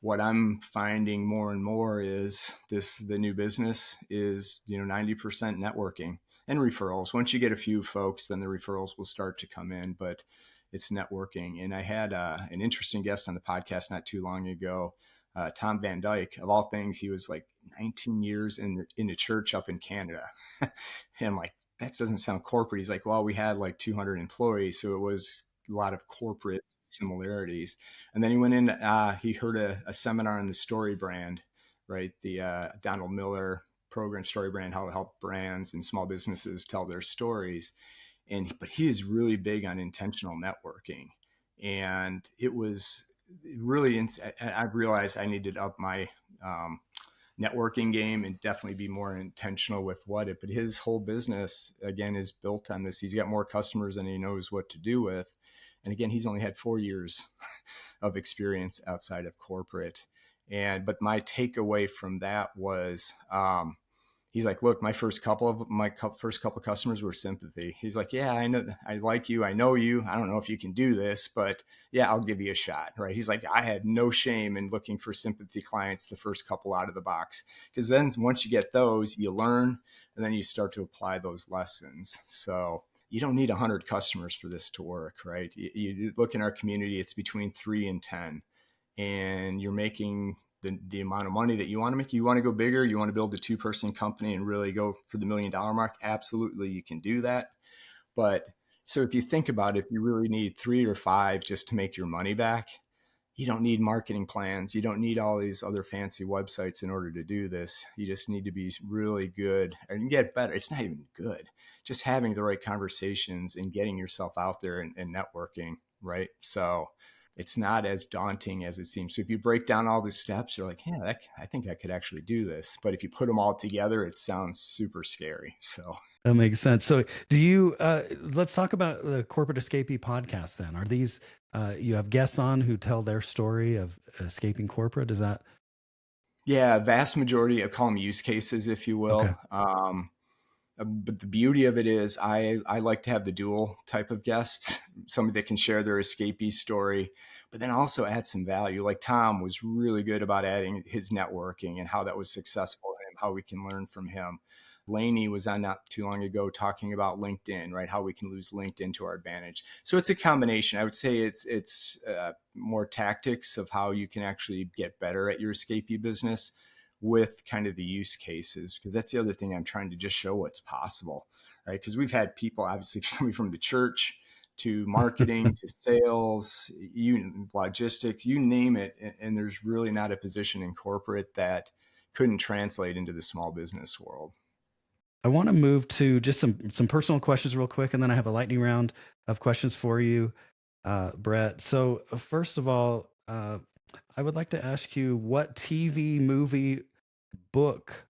what I'm finding more and more is the new business is 90% networking and referrals. Once you get a few folks, then the referrals will start to come in, but it's networking. And I had an interesting guest on the podcast not too long ago, Tom Van Dyke. Of all things, he was like 19 years in the church up in Canada. And I'm like, that doesn't sound corporate. He's like, well, we had like 200 employees, so it was a lot of corporate similarities. And then he went in, he heard a seminar on the Story brand, right? The Donald Miller program, Story brand, how to help brands and small businesses tell their stories. But he is really big on intentional networking. And it was really, I've realized I needed up my networking game and definitely be more intentional with but his whole business, again, is built on this. He's got more customers than he knows what to do with. And again, he's only had 4 years of experience outside of corporate. But my takeaway from that was, he's like, look, my first couple of customers were sympathy. He's like, yeah, I know, I like you, I know you. I don't know if you can do this, but yeah, I'll give you a shot, right? He's like, I had no shame in looking for sympathy clients the first couple out of the box, because then once you get those, you learn, and then you start to apply those lessons. So you don't need 100 customers for this to work, right? You look in our community, it's between 3 and 10, and you're making the amount of money that you want to make. You want to go bigger, you want to build a 2-person company and really go for the $1 million mark. Absolutely, you can do that. But so if you think about it, if you really need 3 or 5 just to make your money back, you don't need marketing plans. You don't need all these other fancy websites in order to do this. You just need to be really good and get better. It's not even good. Just having the right conversations and getting yourself out there and networking, right? So it's not as daunting as it seems. So if you break down all these steps, you're like, yeah, I think I could actually do this. But if you put them all together, it sounds super scary. So That makes sense. So, do you? Let's talk about the Corporate Escapee podcast. Then, are these? You have guests on who tell their story of escaping corporate. Is that yeah, vast majority, I call them use cases, if you okay? will. But the beauty of it is I like to have the dual type of guests, somebody that can share their escapee story, but then also add some value. Like Tom was really good about adding his networking and how that was successful and how we can learn from him. Laney was on not too long ago talking about LinkedIn, right? How we can use LinkedIn to our advantage. So it's a combination. I would say it's more tactics of how you can actually get better at your escapee business with kind of the use cases, because that's the other thing I'm trying to just show what's possible, right? Because we've had people, obviously, somebody from the church to marketing to sales, logistics, you name it, and there's really not a position in corporate that couldn't translate into the small business world. I want to move to just some personal questions real quick, and then I have a lightning round of questions for you, Brett. So, first of all, I would like to ask you what TV, movie, book,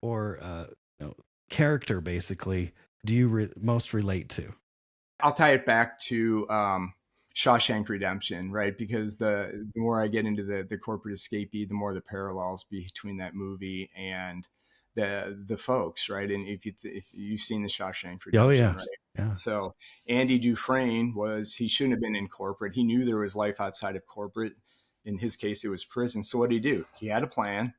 or character, basically, do you most relate to? I'll tie it back to Shawshank Redemption, right? Because the more I get into the corporate escapee, the more the parallels between that movie and the folks, right? And if you've seen the Shawshank Oh Redemption, yeah, right? yeah. So Andy Dufresne he shouldn't have been in corporate. He knew there was life outside of corporate. In his case, it was prison. So what did he do? He had a plan.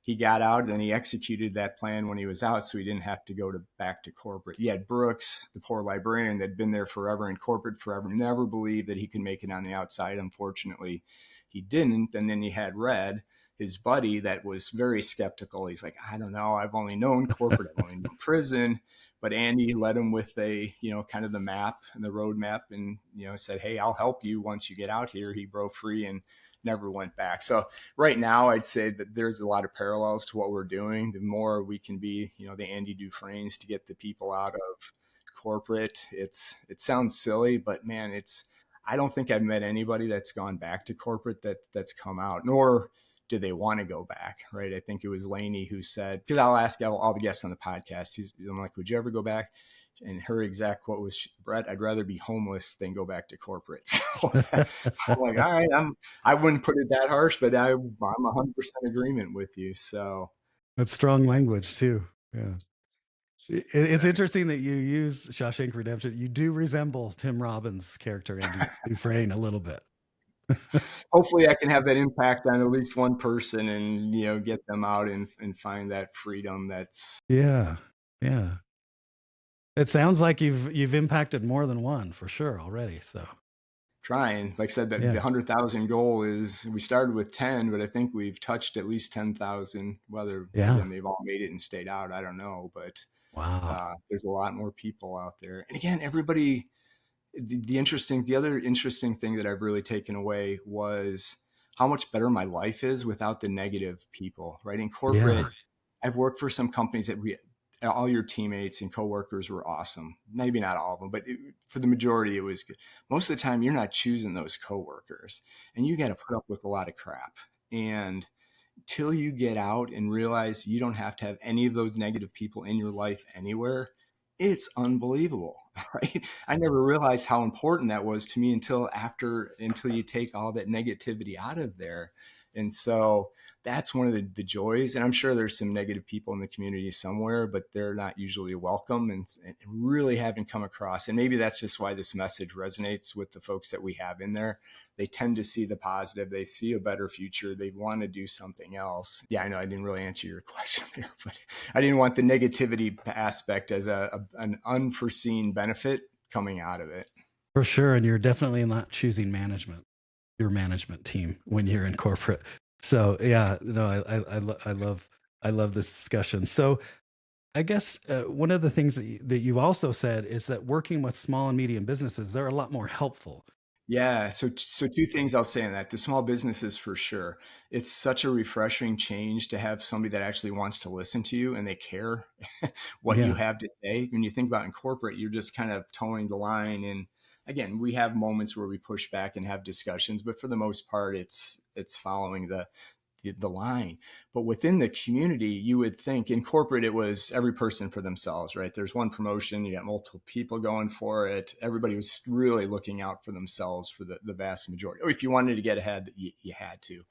He got out and he executed that plan when he was out, so he didn't have to go back to corporate. You had Brooks, the poor librarian that had been there forever in corporate forever, never believed that he could make it on the outside. Unfortunately, he didn't. And then you had Red, his buddy, that was very skeptical. He's like, I don't know, I've only known corporate, I've only known prison. But Andy led him with kind of the map and the roadmap, and said, hey, I'll help you once you get out here. He broke free and never went back. So right now, I'd say that there's a lot of parallels to what we're doing. The more we can be, the Andy Dufresnes to get the people out of corporate. It sounds silly, but man, I don't think I've met anybody that's gone back to corporate that's come out, nor do they want to go back, right? I think it was Laney who said, because I'll ask all the guests on the podcast, I'm like, would you ever go back? And her exact quote was, Brett, I'd rather be homeless than go back to corporate. So I'm like, all right, I wouldn't put it that harsh, but I'm 100% agreement with you. So That's strong language too. Yeah. It's interesting that you use Shawshank Redemption. You do resemble Tim Robbins' character, Andy Dufresne, a little bit. hopefully I can have that impact on at least one person and, get them out and find that freedom that's Yeah. Yeah. It sounds like you've impacted more than one for sure already. So trying. Like I said, that the yeah. 100,000 goal is, we started with 10, but I think we've touched at least 10,000. Whether, Yeah. again, they've all made it and stayed out, I don't know, but Wow. there's a lot more people out there. And again, everybody, the other interesting thing that I've really taken away was how much better my life is without the negative people, right? In corporate, Yeah. I've worked for some companies that all your teammates and coworkers were awesome. Maybe not all of them, but for the majority, it was good. Most of the time, you're not choosing those coworkers, and you got to put up with a lot of crap. And till you get out and realize you don't have to have any of those negative people in your life anywhere, it's unbelievable, right? I never realized how important that was to me until you take all that negativity out of there. And so that's one of the joys. And I'm sure there's some negative people in the community somewhere, but they're not usually welcome and really haven't come across. And maybe that's just why this message resonates with the folks that we have in there. They tend to see the positive. They see a better future. They want to do something else. Yeah, I know I didn't really answer your question there, but I didn't want the negativity aspect as an unforeseen benefit coming out of it. For sure. And you're definitely not choosing your management team when you're in corporate. So yeah, no, I love this discussion. So I guess one of the things that you've also said is that working with small and medium businesses, they're a lot more helpful. Yeah. So two things I'll say on that. The small businesses for sure. It's such a refreshing change to have somebody that actually wants to listen to you and they care what you Yeah. have to say. When you think about in corporate, you're just kind of towing the line. And again, we have moments where we push back and have discussions, but for the most part, it's following the line. But within the community, you would think in corporate, it was every person for themselves, right? There's one promotion, you got multiple people going for it. Everybody was really looking out for themselves for the vast majority. Or if you wanted to get ahead, you had to.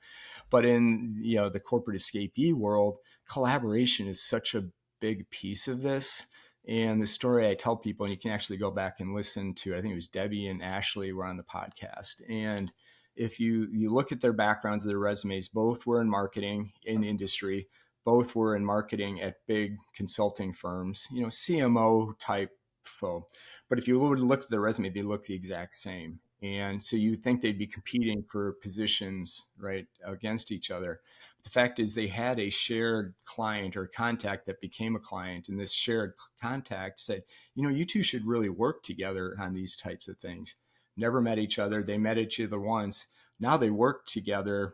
But in the corporate escapee world, collaboration is such a big piece of this. And the story I tell people, and you can actually go back and listen to, I think it was Debbie and Ashley were on the podcast. And if you look at their backgrounds, their resumes, both were in marketing in industry, both were in marketing at big consulting firms, CMO type folk. But if you would look at their resume, they look the exact same. And so you think they'd be competing for positions, right, against each other. The fact is they had a shared client or contact that became a client. And this shared contact said, you two should really work together on these types of things. Never met each other. They met each other once. Now they work together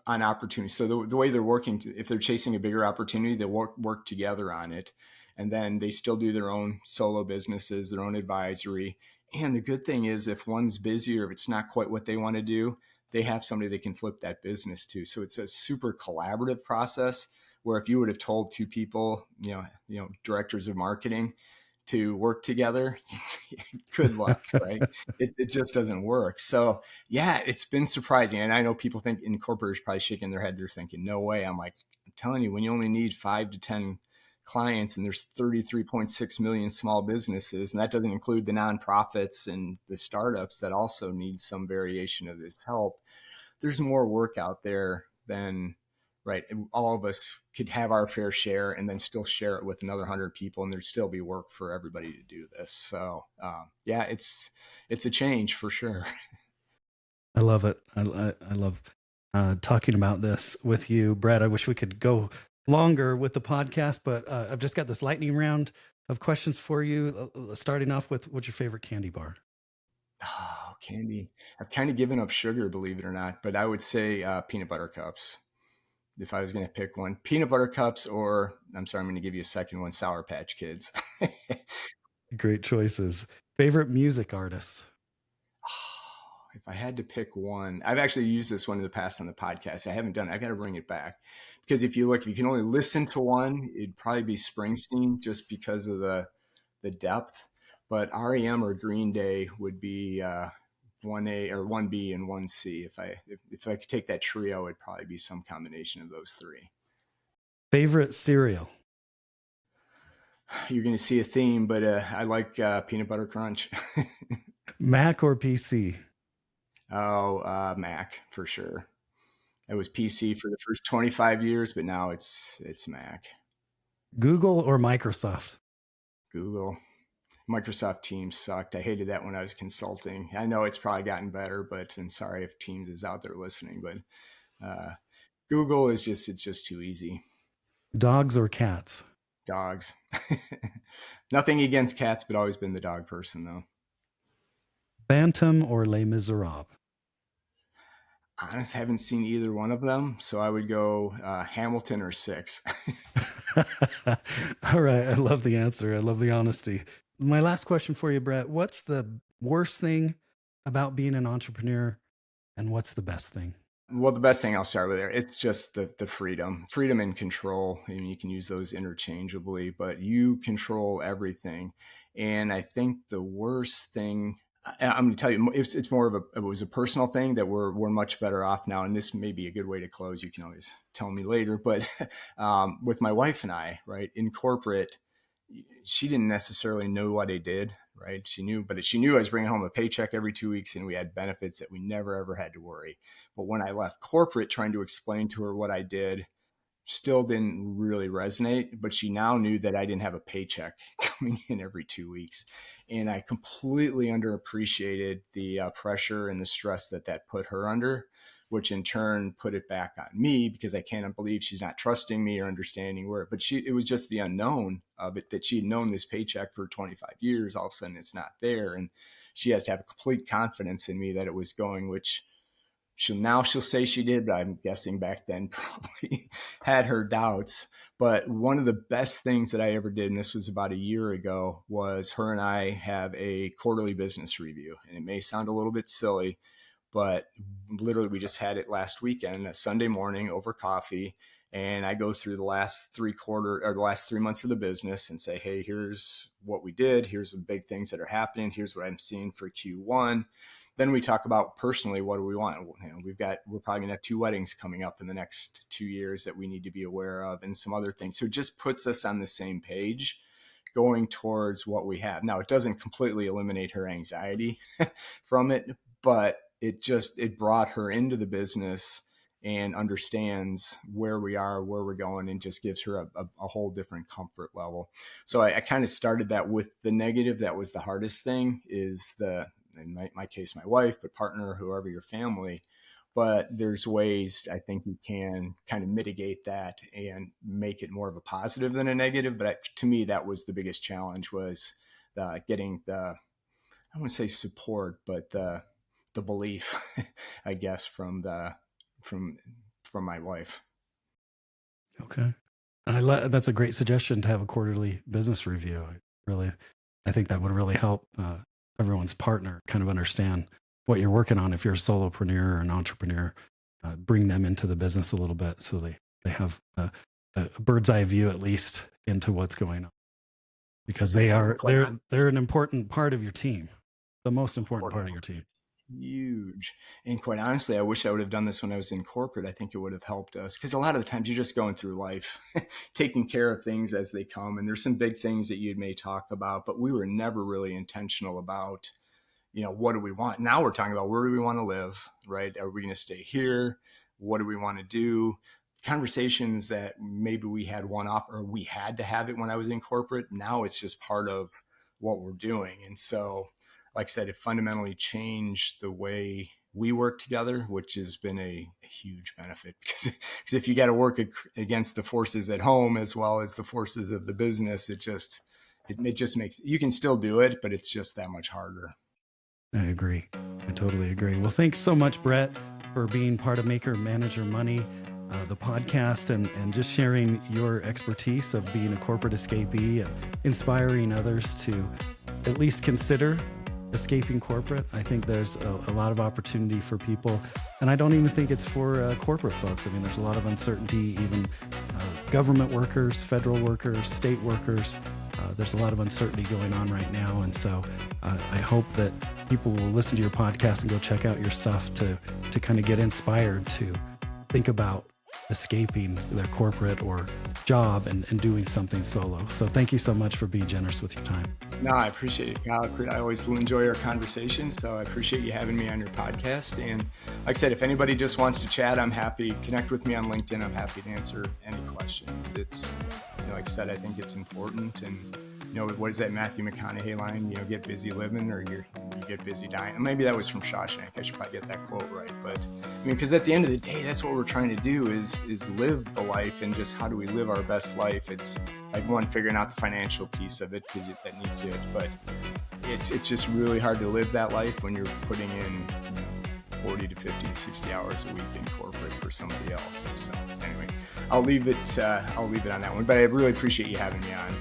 on opportunities. So the way they're working, if they're chasing a bigger opportunity, they work together on it. And then they still do their own solo businesses, their own advisory. And the good thing is if one's busy or if it's not quite what they want to do, they have somebody they can flip that business to. So it's a super collaborative process where if you would have told two people, directors of marketing to work together, good luck, right? It just doesn't work. So yeah, it's been surprising. And I know people think incorporators probably shaking their head. They're thinking, no way. I'm like, I'm telling you, when you only need 5 to 10 clients and there's 33.6 million small businesses, and that doesn't include the nonprofits and the startups that also need some variation of this help, there's more work out there than right. All of us could have our fair share and then still share it with another 100 people, and there'd still be work for everybody to do this. So yeah, it's a change for sure. I love it. I love talking about this with you, Brett. I wish we could go longer with the podcast, but I've just got this lightning round of questions for you. Starting off with, what's your favorite candy bar? Oh, candy. I've kind of given up sugar, believe it or not, but I would say peanut butter cups. If I was going to pick one, peanut butter cups, or I'm sorry, I'm going to give you a second one, Sour Patch Kids. Great choices. Favorite music artist? If I had to pick one, I've actually used this one in the past on the podcast. I haven't done it. I got to bring it back because if you can only listen to one, it'd probably be Springsteen just because of the depth. But REM or Green Day would be 1A or 1B and 1C. If I could take that trio, it'd probably be some combination of those three. Favorite cereal? You're going to see a theme, but I like peanut butter crunch. Mac or PC? Oh, Mac for sure. It was PC for the first 25 years, but now it's Mac. Google or Microsoft? Google. Microsoft Teams sucked. I hated that when I was consulting. I know it's probably gotten better, but and sorry if Teams is out there listening, but Google it's just too easy. Dogs or cats? Dogs. Nothing against cats, but always been the dog person though. Phantom or Les Miserables? Honest, haven't seen either one of them, so I would go Hamilton or Six. All right. I love the answer. I love the honesty. My last question for you, Brett. What's the worst thing about being an entrepreneur, and what's the best thing? Well, the best thing I'll start with there, it's just the freedom and control. I mean, you can use those interchangeably, but you control everything. And I think the worst thing I'm going to tell you, it's more of it was a personal thing that we're much better off now. And this may be a good way to close. You can always tell me later, but with my wife and I, right, in corporate, she didn't necessarily know what I did, right? She knew I was bringing home a paycheck every 2 weeks and we had benefits that we never, ever had to worry. But when I left corporate, trying to explain to her what I did, still didn't really resonate, but she now knew that I didn't have a paycheck coming in every 2 weeks. And I completely underappreciated the pressure and the stress that put her under, which in turn put it back on me because I cannot believe she's not trusting me or understanding where, but it was just the unknown of it, that she'd known this paycheck for 25 years. All of a sudden it's not there. And she has to have complete confidence in me that it was going, which she'll say she did, but I'm guessing back then probably had her doubts. But one of the best things that I ever did, and this was about a year ago, was her and I have a quarterly business review. And it may sound a little bit silly, but literally we just had it last weekend, a Sunday morning over coffee. And I go through the last 3 months of the business and say, hey, here's what we did. Here's the big things that are happening. Here's what I'm seeing for Q1. Then we talk about personally, what do we want? We're probably gonna have 2 weddings coming up in the next 2 years that we need to be aware of, and some other things. So it just puts us on the same page going towards what we have. Now, it doesn't completely eliminate her anxiety from it, but it brought her into the business and understands where we are, where we're going, and just gives her a whole different comfort level. So I kind of started that with the negative. That was the hardest thing, is in my case, my wife, but partner, whoever your family. But there's ways I think you can kind of mitigate that and make it more of a positive than a negative. But to me, that was the biggest challenge, was getting I wouldn't say support, but the belief, I guess, from my wife. Okay. That's a great suggestion, to have a quarterly business review. I think that would really help everyone's partner kind of understand what you're working on. If you're a solopreneur or an entrepreneur, bring them into the business a little bit, so they have a bird's eye view at least into what's going on, because they're an important part of your team, the most important part of your team. Huge. And quite honestly, I wish I would have done this when I was in corporate. I think it would have helped us, because a lot of the times you're just going through life, taking care of things as they come. And there's some big things that you may talk about, but we were never really intentional about, what do we want? Now we're talking about, where do we want to live, right? Are we going to stay here? What do we want to do? Conversations that maybe we had one-off, or we had to have it when I was in corporate. Now it's just part of what we're doing. And so, like I said, it fundamentally changed the way we work together, which has been a huge benefit, because if you got to work against the forces at home as well as the forces of the business, it just makes, you can still do it, but it's just that much harder. I agree. I totally agree. Well, thanks so much, Brett, for being part of Maker Manager Money, the podcast, and just sharing your expertise of being a corporate escapee and inspiring others to at least consider escaping corporate. I think there's a lot of opportunity for people, and I don't even think it's for corporate folks. I mean, there's a lot of uncertainty, even government workers, federal workers, state workers. There's a lot of uncertainty going on right now, and so I hope that people will listen to your podcast and go check out your stuff to kind of get inspired to think about escaping their corporate or job and doing something solo. So thank you so much for being generous with your time. No, I appreciate it, Kyle. I always enjoy our conversations, so I appreciate you having me on your podcast. And like I said, if anybody just wants to chat, I'm happy. Connect with me on LinkedIn. I'm happy to answer any questions. It's, like I said, I think it's important. And what is that Matthew McConaughey line? Get busy living, or you get busy dying. Maybe that was from Shawshank. I should probably get that quote right. But I mean, because at the end of the day, that's what we're trying to do, is live the life, and just how do we live our best life. It's like, one, figuring out the financial piece of it, because that needs to, but it's just really hard to live that life when you're putting in 40 to 50 to 60 hours a week in corporate for somebody else. So anyway, I'll leave it on that one, but I really appreciate you having me on.